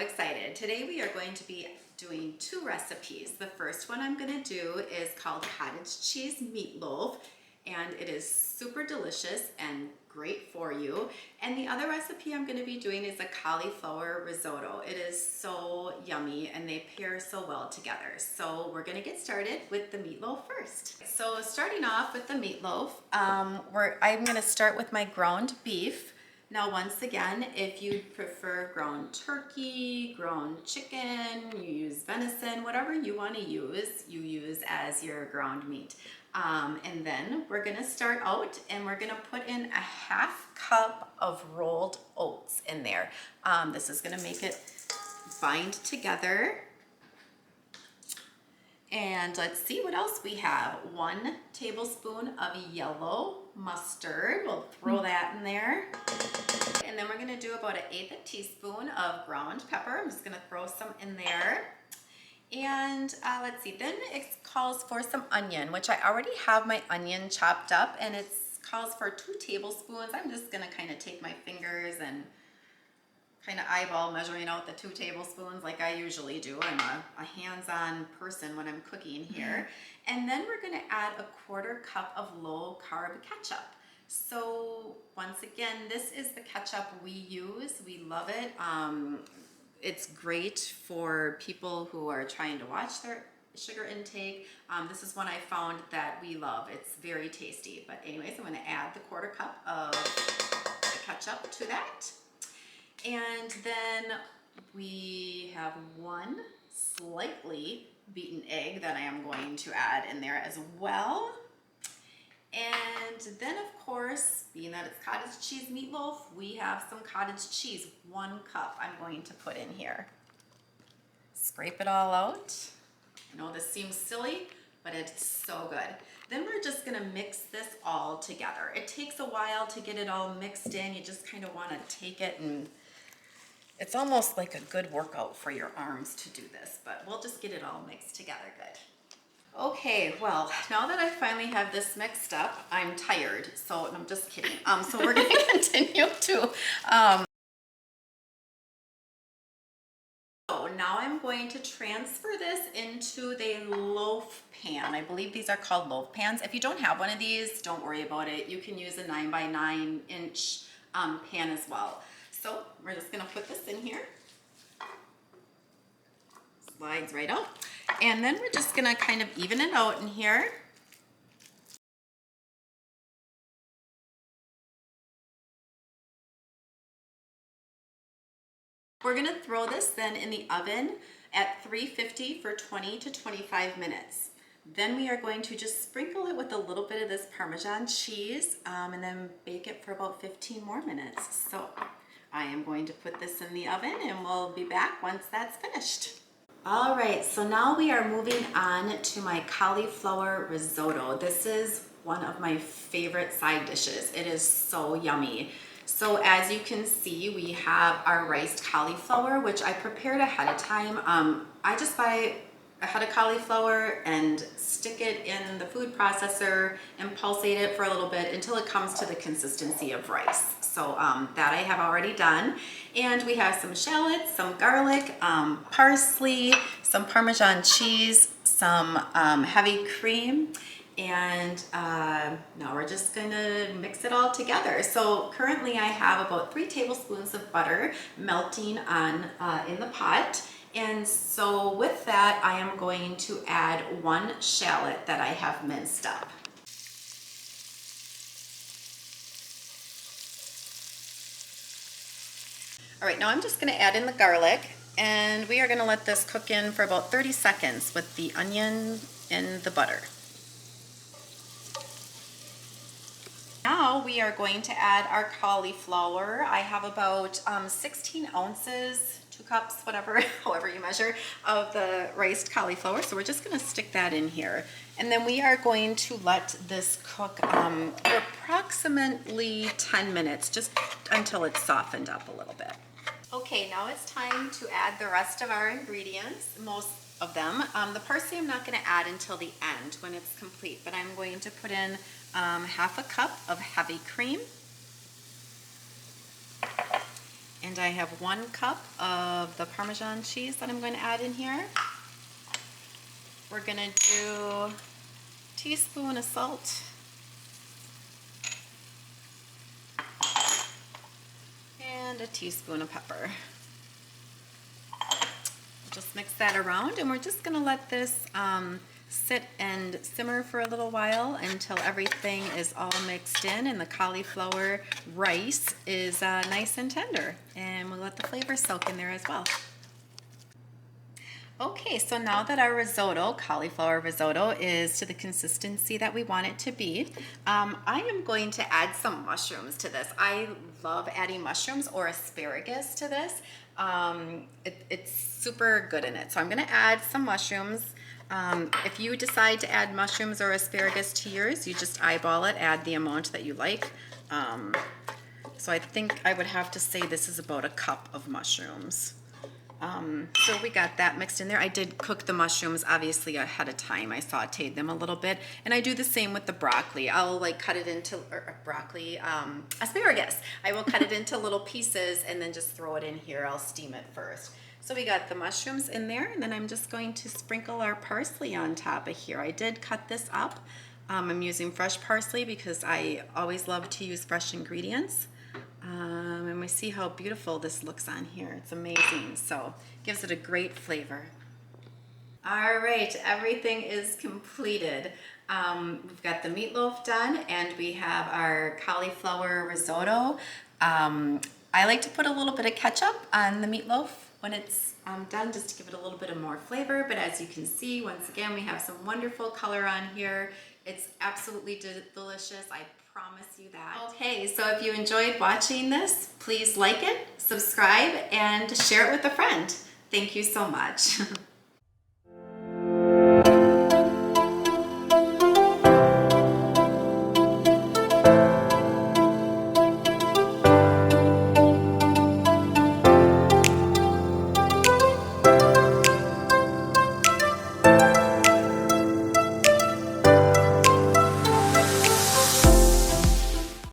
excited. Today we are going to be doing two recipes. The first one I'm going to do is called cottage cheese meatloaf, and it is super delicious and great for you. And the other recipe I'm going to be doing is a cauliflower risotto. It is so yummy and they pair so well together. So we're going to get started with the meatloaf first. So starting off with the meatloaf, I'm going to start with my ground beef. Now, once again, if you prefer ground turkey, ground chicken, you use venison, whatever you want to use, you use as your ground meat. And then we're gonna start out and we're gonna put in a half cup of rolled oats in there. This is gonna make it bind together. And let's see what else we have. 1 tablespoon of yellow mustard. We'll throw that in there. And then we're gonna do about 1/8 teaspoon of ground pepper. I'm just gonna throw some in there. And let's see, then it calls for some onion, which I already have my onion chopped up, and it calls for 2 tablespoons. I'm just gonna kind of take my fingers and kind of eyeball measuring out the 2 tablespoons like I usually do. I'm a hands-on person when I'm cooking here. And then we're gonna add 1/4 cup of low carb ketchup. So once again, this is the ketchup we use. We love it. It's great for people who are trying to watch their sugar intake. This is one I found that we love. It's very tasty. But anyways, I'm gonna add the 1/4 cup of the ketchup to that. And then we have 1 slightly beaten egg that I am going to add in there as well. And then, of course, being that it's cottage cheese meatloaf, we have some cottage cheese, 1 cup I'm going to put in here. Scrape it all out. I know this seems silly, but it's so good. Then we're just gonna mix this all together. It takes a while to get it all mixed in. You just kind of wanna take it, and it's almost like a good workout for your arms to do this, but we'll just get it all mixed together good. Okay, well, now that I finally have this mixed up, I'm tired, so I'm just kidding. So we're gonna continue to, so now I'm going to transfer this into the loaf pan. I believe these are called loaf pans. If you don't have one of these, don't worry about it. You can use a 9 by 9 inch pan as well. So we're just gonna put this in here. Slides right out. And then we're just gonna kind of even it out in here. We're gonna throw this then in the oven at 350 for 20 to 25 minutes. Then we are going to just sprinkle it with a little bit of this Parmesan cheese and then bake it for about 15 more minutes. So I am going to put this in the oven and we'll be back once that's finished. All right, so now we are moving on to my cauliflower risotto. This is one of my favorite side dishes. It is so yummy. So as you can see, we have our riced cauliflower, which I prepared ahead of time. I just buy a head of cauliflower and stick it in the food processor and pulsate it for a little bit until it comes to the consistency of rice. So that I have already done. And we have some shallots, some garlic, parsley, some Parmesan cheese, some heavy cream, and now we're just gonna mix it all together. So currently I have about 3 tablespoons of butter melting on in the pot. And so with that, I am going to add 1 shallot that I have minced up. All right, now I'm just gonna add in the garlic, and we are gonna let this cook in for about 30 seconds with the onion and the butter. Now we are going to add our cauliflower. I have about 16 ounces, 2 cups, whatever, however you measure, of the riced cauliflower. So we're just gonna stick that in here. And then we are going to let this cook for approximately 10 minutes, just until it's softened up a little bit. Okay, now it's time to add the rest of our ingredients, most of them. The parsley I'm not gonna add until the end when it's complete, but I'm going to put in 1/2 cup of heavy cream, And I have 1 cup of the Parmesan cheese that I'm going to add in here. We're going to do a teaspoon of salt. And a teaspoon of pepper. Just mix that around, and we're just going to let this sit and simmer for a little while until everything is all mixed in and the cauliflower rice is nice and tender. And we'll let the flavor soak in there as well. Okay, so now that our risotto, cauliflower risotto, is to the consistency that we want it to be, I am going to add some mushrooms to this. I love adding mushrooms or asparagus to this. It's super good in it. So I'm going to add some mushrooms. If you decide to add mushrooms or asparagus to yours, you just eyeball it, add the amount that you like. So I think I would have to say this is about a cup of mushrooms. So we got that mixed in there. I did cook the mushrooms obviously ahead of time. I sauteed them a little bit, and I do the same with the broccoli. I'll like cut it into asparagus. I will cut it into little pieces and then just throw it in here. I'll steam it first. So we got the mushrooms in there, and then I'm just going to sprinkle our parsley on top of here. I did cut this up. I'm using fresh parsley because I always love to use fresh ingredients. And we see how beautiful this looks on here. It's amazing. So gives it a great flavor. All right, everything is completed. We've got the meatloaf done, and we have our cauliflower risotto. I like to put a little bit of ketchup on the meatloaf when it's done, just to give it a little bit of more flavor. But as you can see, once again, we have some wonderful color on here. It's absolutely delicious. I promise you that. Okay, so if you enjoyed watching this, please like it, subscribe, and share it with a friend. Thank you so much.